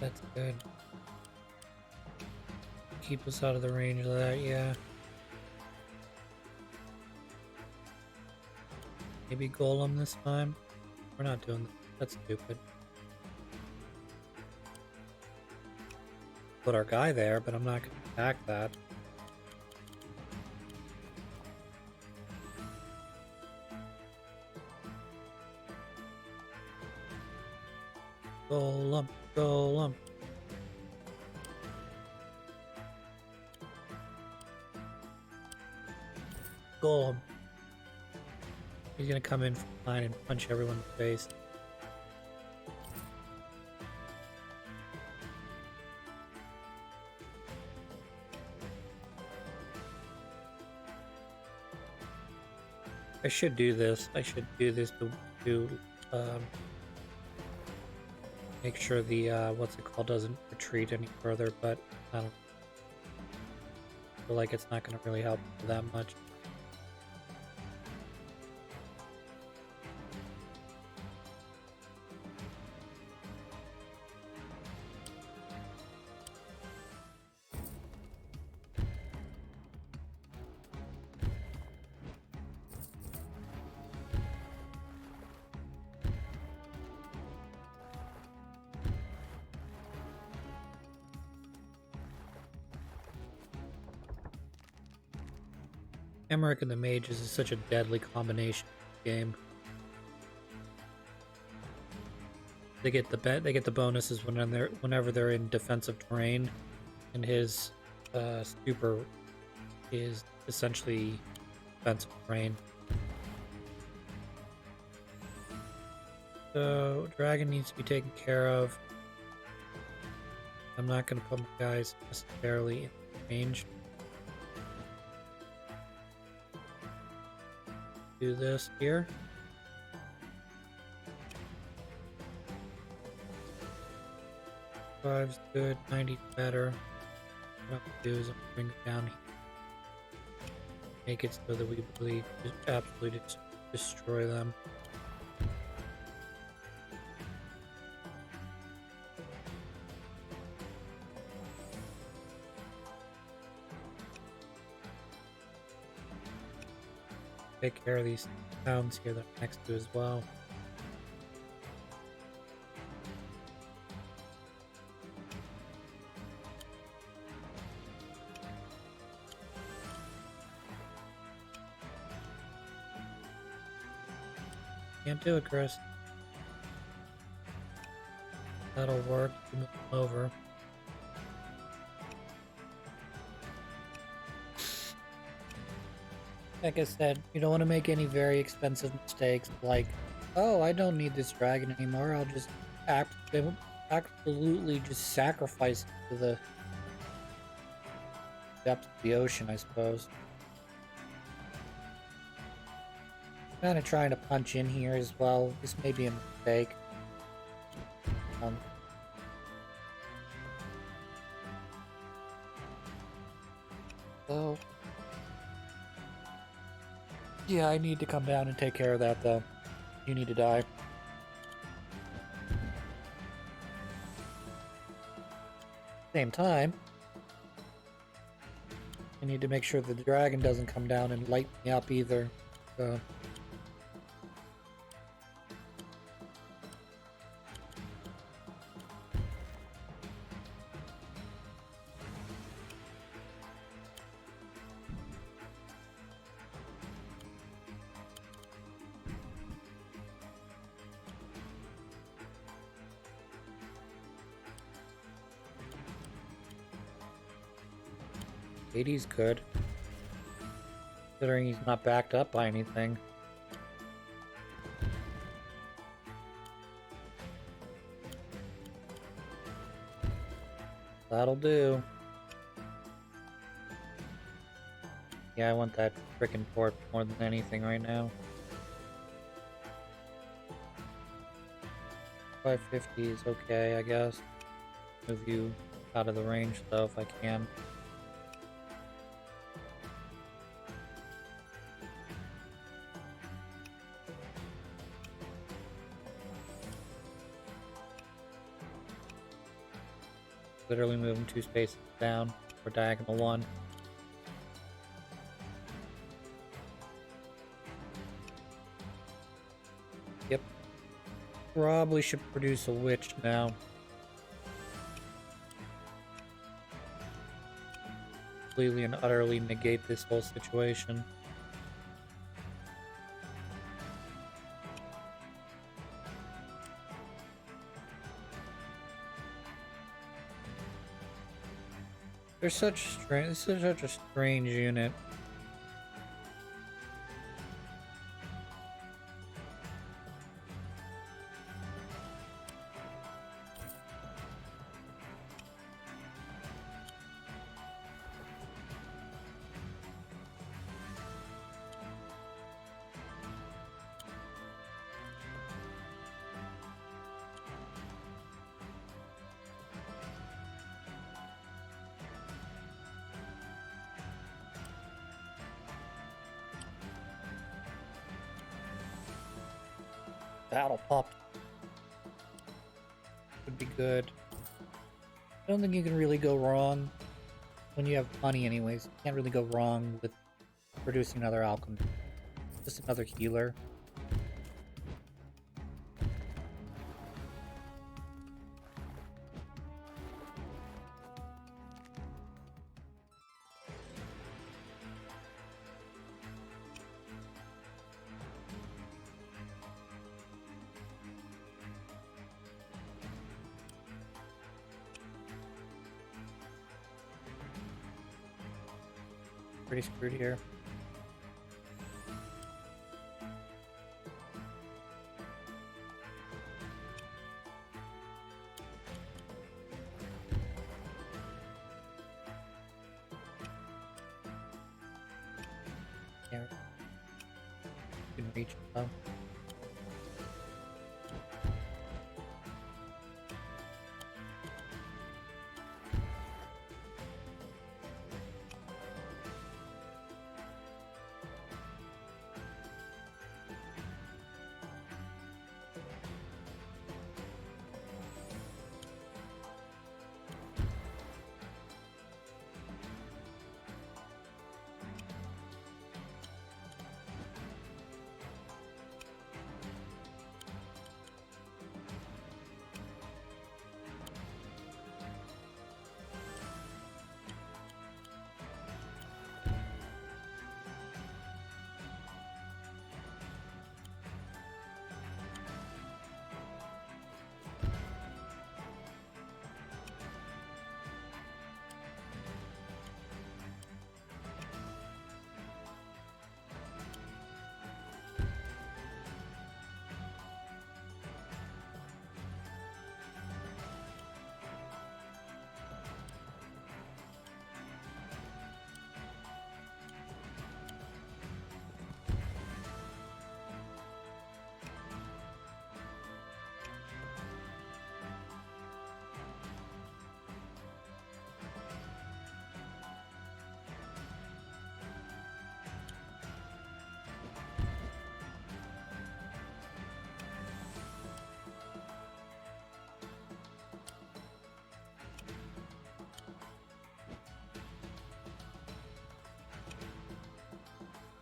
That's good. Keep us out of the range of that, yeah. Maybe Golem this time? We're not doing that. That's stupid. Put our guy there, but I'm not going to attack that. Golem, Golem. Golem. He's gonna come in from behind and punch everyone in the face. I should do this. I should do this to make sure the what's it called doesn't retreat any further, but I don't feel like it's not gonna really help that much. Emmerich and the Mages is such a deadly combination game. They get the bonuses whenever they're in defensive terrain, and his super is essentially defensive terrain. So dragon needs to be taken care of. I'm not going to put my guys necessarily in range. Do this here. 5's good, 90's better. What I'm gonna do is I'm gonna bring it down here. Make it so that we really just absolutely destroy them. Take care of these towns here that are next to as well. Can't do it, Chris. That'll work. Move over. Like I said, you don't want to make any very expensive mistakes like, oh, I don't need this dragon anymore. I'll just absolutely just sacrifice it to the depths of the ocean, I suppose. Kind of trying to punch in here as well. This may be a mistake. So yeah, I need to come down and take care of that, though. You need to die. Same time, I need to make sure that the dragon doesn't come down and light me up either. So. Hades could, considering he's not backed up by anything. That'll do. Yeah, I want that frickin' port more than anything right now. 550 is okay, I guess. Move you out of the range, though, if I can. Literally move them 2 spaces down or diagonal 1. Yep. Probably should produce a witch now. Completely and utterly negate this whole situation. They're such strange. This is such a strange unit. Battle pop would be good. I don't think you can really go wrong when you have money anyways. You can't really go wrong with producing another alchemist. Just another healer. Pretty screwed here. Yeah. You can reach it though.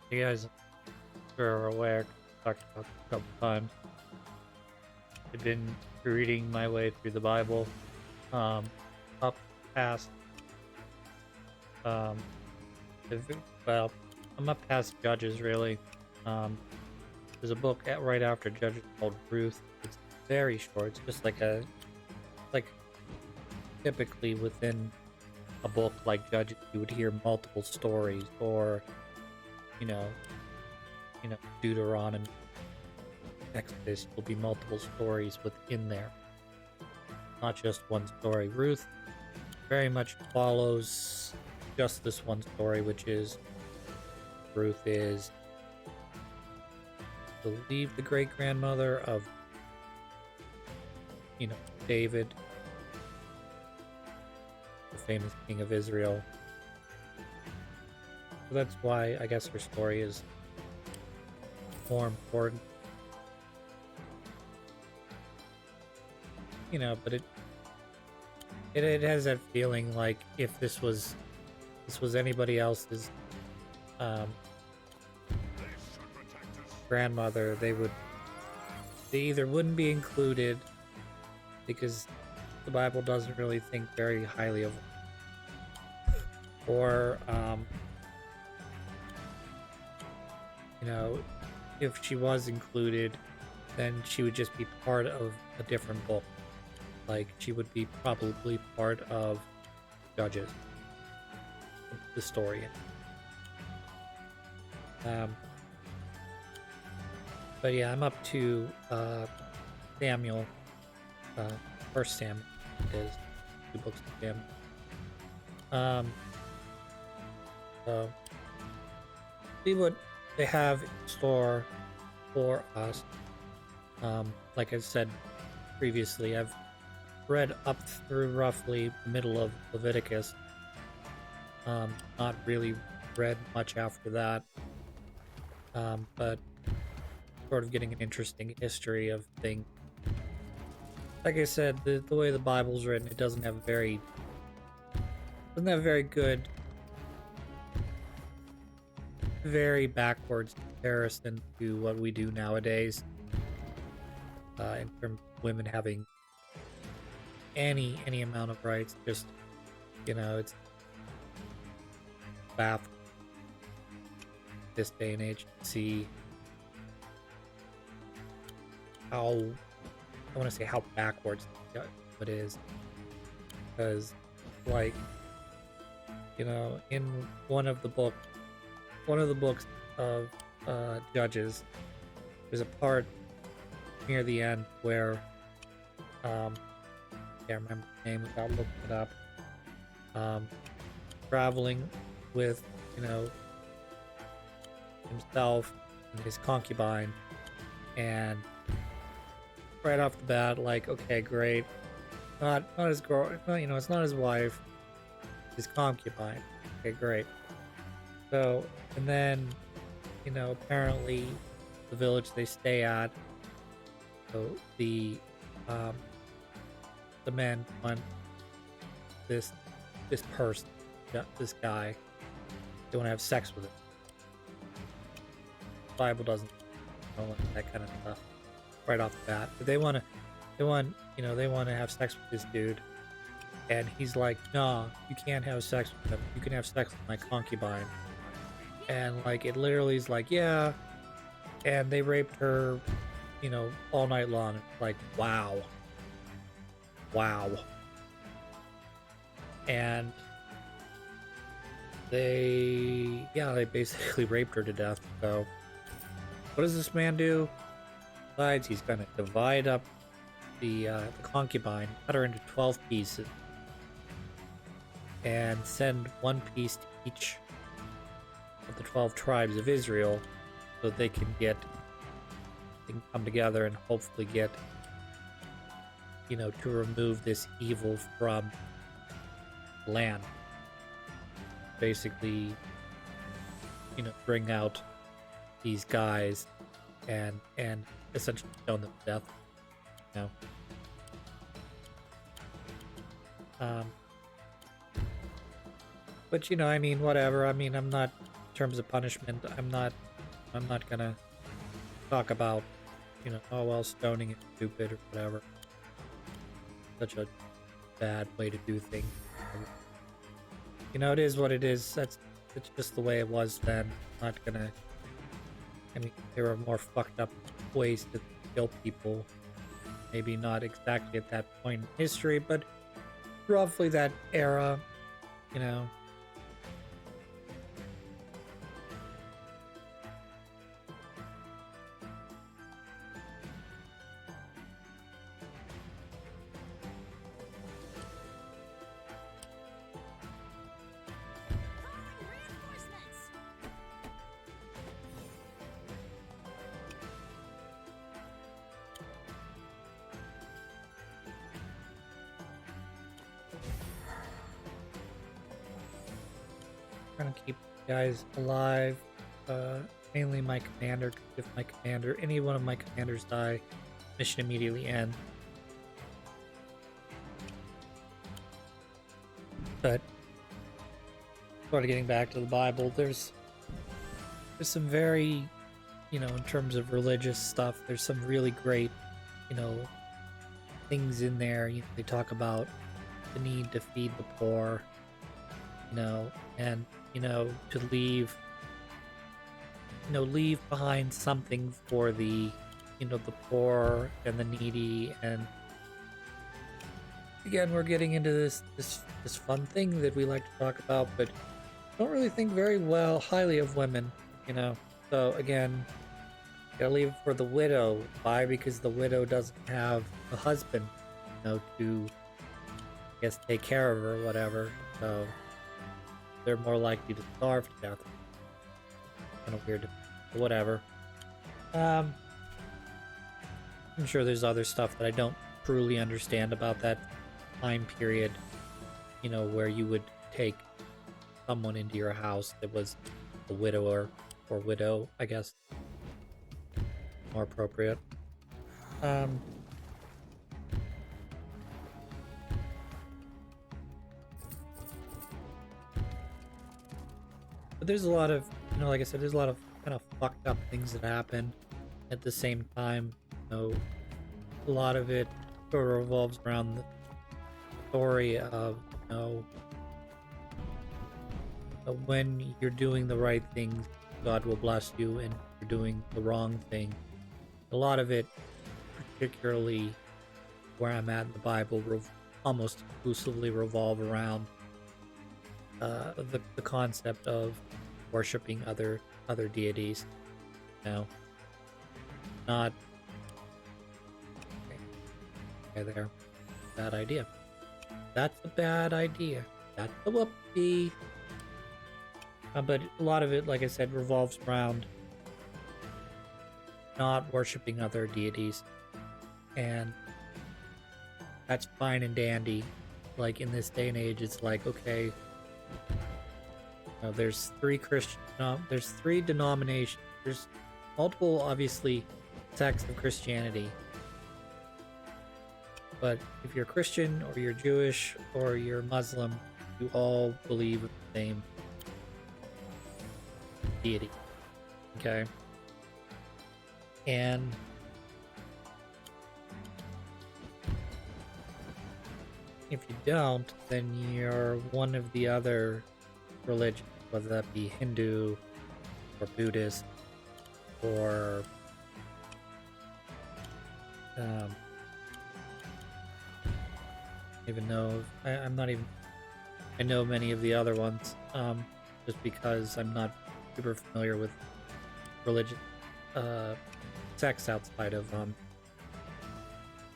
You guys are aware, talked about it a couple times. I've been reading my way through the Bible, up past, um, well, I'm up past Judges really. There's a book right after Judges called Ruth. It's very short. It's just like typically within a book like Judges, you would hear multiple stories, or you know, Deuteronomy, Exodus will be multiple stories within there, not just one story. Ruth very much follows just this one story, which is Ruth is, I believe, the great grandmother of, David, the famous king of Israel. So that's why I guess her story is more important. But it has that feeling like if this was anybody else's um, grandmother, they either wouldn't be included because the Bible doesn't really think very highly of them, or you know, if she was included, then she would just be part of a different book. Like she would be probably part of Judges, the story. But yeah, I'm up to Samuel, First Samuel is 2 books of Samuel. So see what they have in store for us. Like I said previously, I've read up through roughly the middle of Leviticus. Not really read much after that. But sort of getting an interesting history of things. Like I said, the way the Bible's written, it doesn't have very good, very backwards comparison to what we do nowadays. In terms of women having any amount of rights, just it's baffling this day and age to see how, I want to say how backwards it is, because like in one of the books of Judges, there's a part near the end where can't remember the name without looking it up, traveling with himself and his concubine, and right off the bat, like, okay, great, not his girl, it's not his wife, his concubine. Okay, great. So, and then apparently the village they stay at, so the men want this person, this guy, they want to have sex with him. The Bible doesn't like that kind of stuff right off the bat, but they want to have sex with this dude, and he's like, nah, you can't have sex with him, you can have sex with my concubine. And like it literally is like, yeah, and they raped her all night long. It's like, wow. And they basically raped her to death. So what does this man do? Besides, he's gonna divide up the concubine, cut her into 12 pieces, and send one piece to each of the 12 tribes of Israel, so they can come together and hopefully get to remove this evil from land. Basically, bring out these guys and essentially stone them to death. But I mean, whatever. I mean, I'm not, in terms of punishment, I'm not gonna talk about oh well, stoning is stupid or whatever. Such a bad way to do things. It is what it is. It's just the way it was then. I'm not gonna, I mean, there were more fucked up ways to kill people. Maybe not exactly at that point in history, but roughly that era, trying to keep guys alive. Mainly my commander, 'cause if any one of my commanders die, mission immediately ends. But sort of getting back to the Bible, there's some very, in terms of religious stuff, there's some really great, you know, things in there. They talk about the need to feed the poor, and to leave behind something for the poor and the needy. And again, we're getting into this fun thing that we like to talk about, but don't really think very highly of women, so again, gotta leave it for the widow. Why? Because the widow doesn't have a husband, to, I guess, take care of her or whatever, so they're more likely to starve to death. Kind of weird, but whatever. I'm sure there's other stuff that I don't truly understand about that time period, where you would take someone into your house that was a widower or widow, I guess, more appropriate. But there's a lot of, like I said, there's a lot of kind of fucked up things that happen at the same time. A lot of it sort of revolves around the story of, when you're doing the right things, God will bless you, and if you're doing the wrong thing, a lot of it, particularly where I'm at in the Bible, almost exclusively revolve around the concept of worshiping other deities. Not okay there. Bad idea. That's a bad idea. That's a whoopsie. But a lot of it, like I said, revolves around not worshiping other deities, and that's fine and dandy. Like, in this day and age, it's like, okay, there's three denominations. There's multiple, obviously, sects of Christianity. But if you're Christian, or you're Jewish, or you're Muslim, you all believe in the same deity. Okay? And if you don't, then you're one of the other religions, whether that be Hindu, or Buddhist, or even know. I'm not even. I know many of the other ones, just because I'm not super familiar with religion, sects outside of,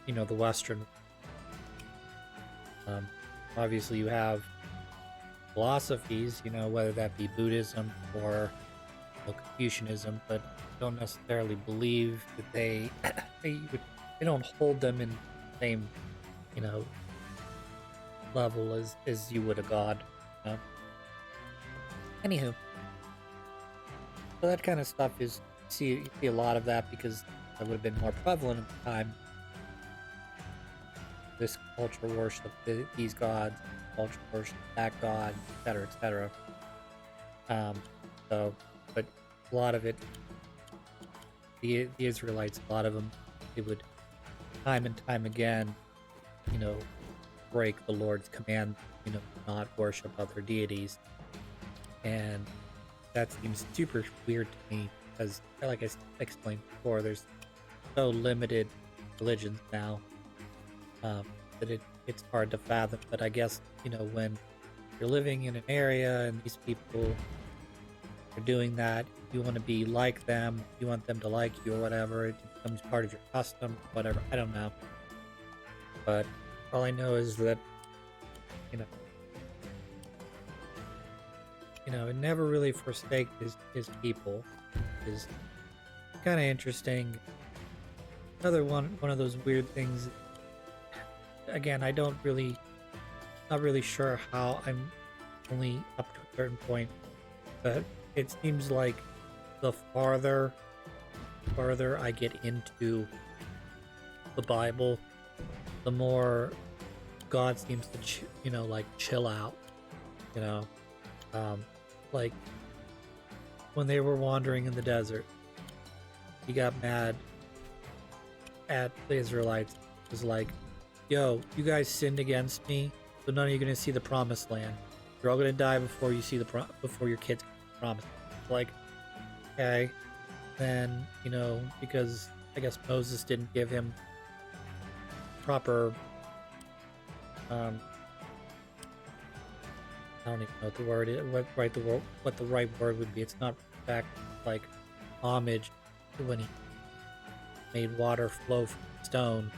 the Western. Obviously, you have philosophies, whether that be Buddhism or Confucianism, but don't necessarily believe that they don't hold them in the same, level as you would a god. Anywho, so that kind of stuff you see a lot of that because that would have been more prevalent at the time. This culture worship these gods, culture worship that god, etc., etc. But a lot of it, the Israelites, a lot of them, they would time and time again, break the Lord's command, not worship other deities, and that seems super weird to me because, like I explained before, there's so limited religions now that it's hard to fathom. But I guess, when you're living in an area and these people are doing that, you want to be like them, you want them to like you or whatever, it becomes part of your custom, whatever, I don't know. But all I know is that, it never really forsake his people. Is kind of interesting. Another one of those weird things. Again, I not really sure how. I'm only up to a certain point, but it seems like the farther I get into the Bible, the more God seems to chill out. You know, like when they were wandering in the desert, he got mad at the Israelites. It was like, yo, you guys sinned against me, so none of you are gonna see the promised land. You're all gonna die before you see before your kids promised. Like, okay, then because I guess Moses didn't give him proper. I don't even know what the word is. What the right word would be. It's not back like homage to when he made water flow from stone.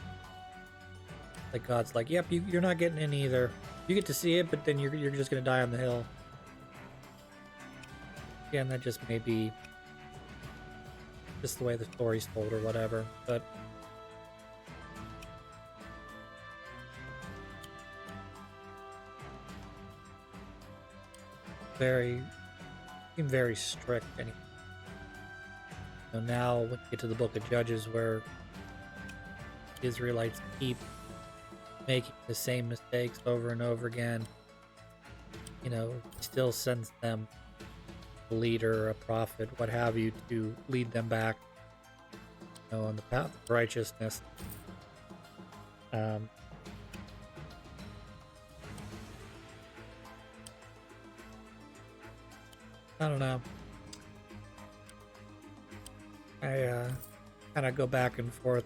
Like God's like, yep, you're not getting in either. You get to see it, but then you're just gonna die on the hill. Again, that just may be just the way the story's told or whatever. But seem very strict. And now when you get to the Book of Judges, where the Israelites keep making the same mistakes over and over again, he still sends them a leader, a prophet, what have you, to lead them back, on the path of righteousness. I don't know. I kind of go back and forth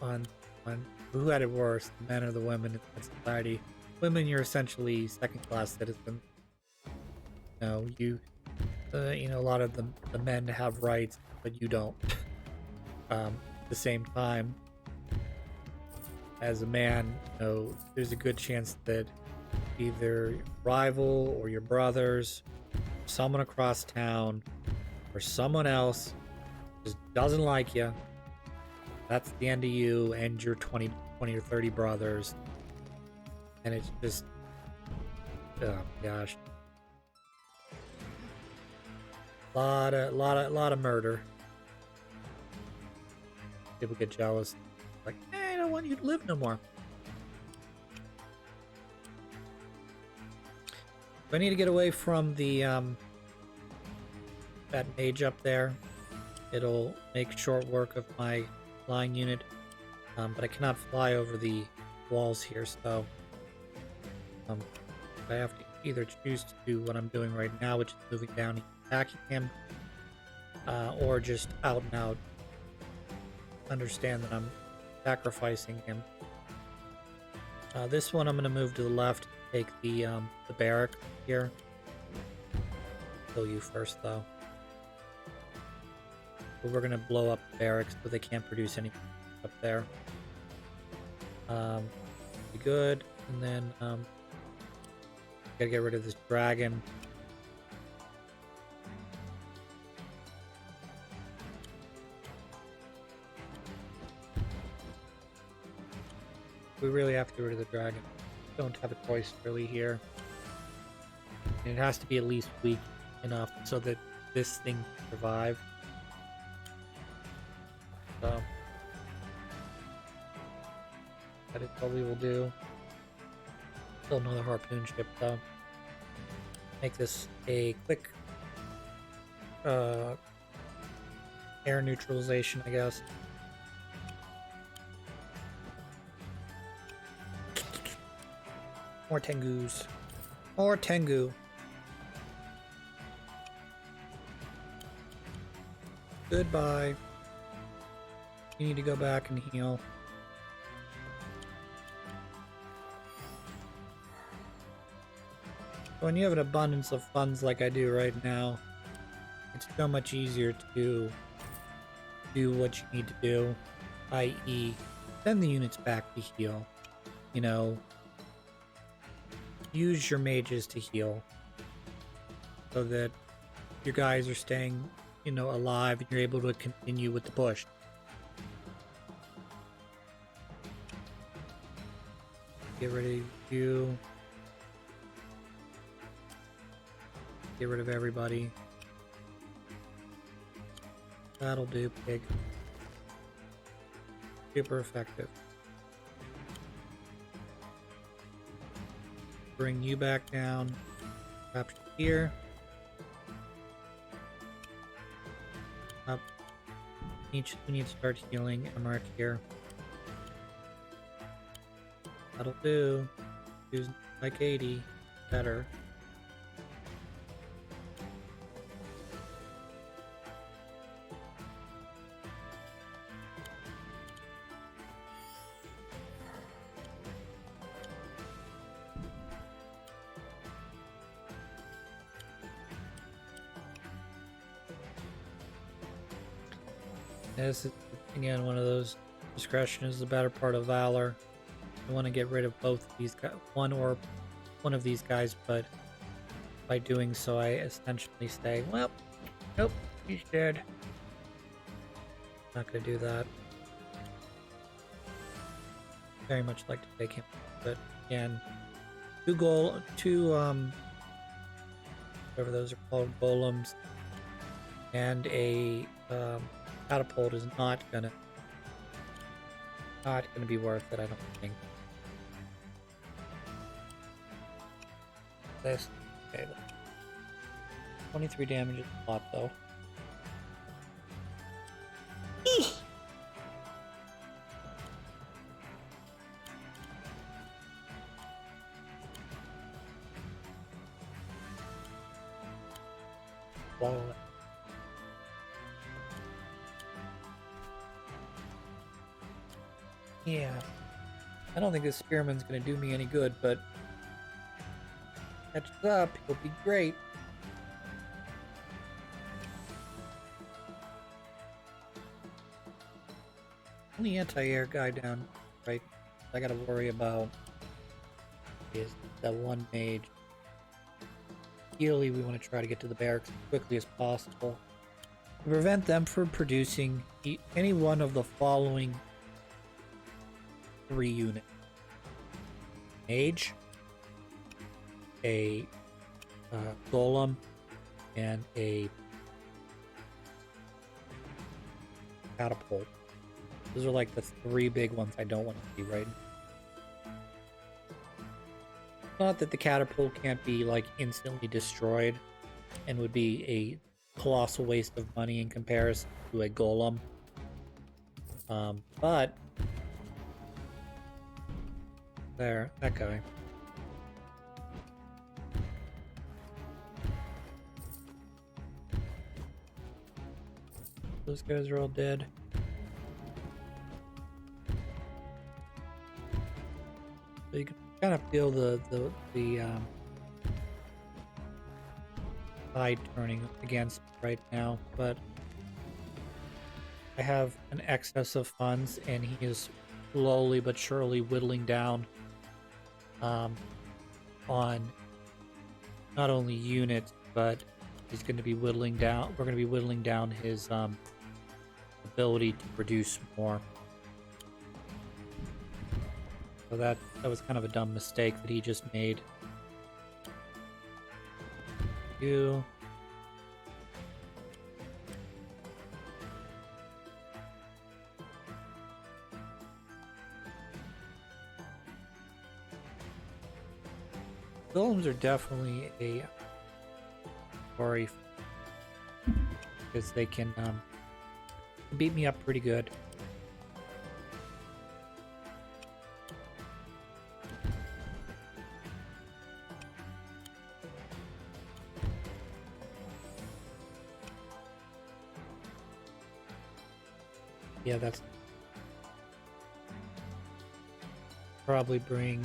on who had it worse, the men or the women in society. Women, you're essentially second-class citizens. A lot of the men have rights, but you don't. At the same time, as a man, there's a good chance that either your rival or your brothers, someone across town, or someone else just doesn't like you. That's the end of you and your 20 or 30 brothers. And it's just, oh gosh. Lot of murder. People get jealous. Like, hey, I don't want you to live no more. I need to get away from the that mage up there. It'll make short work of my flying unit, but I cannot fly over the walls here, so I have to either choose to do what I'm doing right now, which is moving down and attacking him, or just out and out understand that I'm sacrificing him. This one I'm going to move to the left, take the barrack here. Kill you first, though. But we're going to blow up the barracks so they can't produce anything up there. Be good. And then gotta get rid of this dragon. We really have to get rid of the dragon. Don't have a choice really here. And it has to be at least weak enough so that this thing can survive. So that is what we will do. Still another harpoon ship though. Make this a quick air neutralization, I guess. More Tengus. More Tengu. Goodbye. You need to go back and heal. When you have an abundance of funds like I do right now, it's so much easier to do what you need to do, i.e. send the units back to heal. Use your mages to heal so that your guys are staying, alive and you're able to continue with the push. Get rid of you. Get rid of everybody. That'll do, pig. Super effective. Bring you back down. Capture here. Up. We need to start healing Emmerich here. That'll do. Use like 80. Better. This is, again, one of those, discretion is the better part of valor. I want to get rid of both of these guys, one of these guys, but by doing so, I essentially say, well, nope, he's dead. Not gonna do that. Very much like to take him, but again, two whatever those are called, golems, and a catapult is not gonna be worth it, I don't think. This, okay, 23 damage is a lot though. Blow it. Yeah, I don't think this spearman's gonna do me any good, but catches up, it'll be great. Only anti-air guy down, right? I gotta worry about is that one mage. Ideally, we want to try to get to the barracks as quickly as possible to prevent them from producing any one of the following 3 units: mage, a golem, and a catapult. Those are like the 3 big ones I don't want to see right now. Not that the catapult can't be like instantly destroyed and would be a colossal waste of money in comparison to a golem. But there, that guy. Those guys are all dead. So you can kind of feel the tide turning against right now, but I have an excess of funds, and he is slowly but surely whittling down on not only units, but he's going to be whittling down. We're going to be whittling down his ability to produce more. So that was kind of a dumb mistake that he just made. You. Golems are definitely a worry because they can beat me up pretty good. Yeah, that's probably bring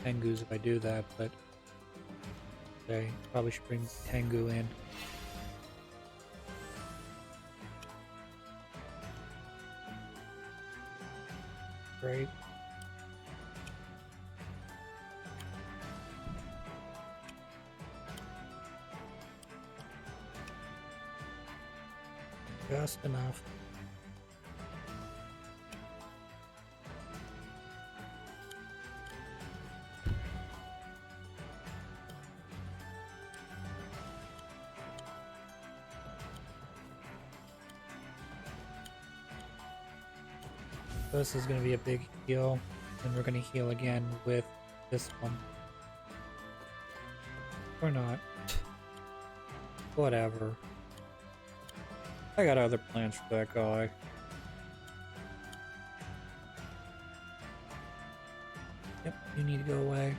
Tengus if I do that, but okay, probably should bring Tengu in. Great. Just enough. This is going to be a big heal, and we're going to heal again with this one. Or not. Whatever. I got other plans for that guy. Yep, you need to go away.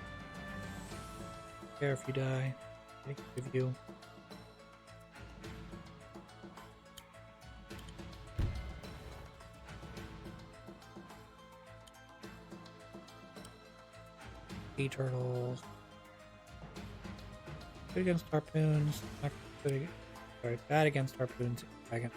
Care if you die. I give you. Sea turtles. Good against harpoons. Not good against, sorry, bad against harpoons. Dragon.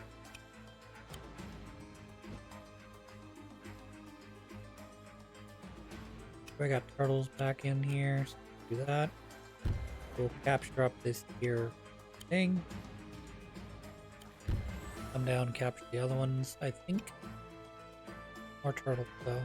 I got turtles back in here. So do that. We'll capture up this here thing. Come down, capture the other ones, I think. More turtles though.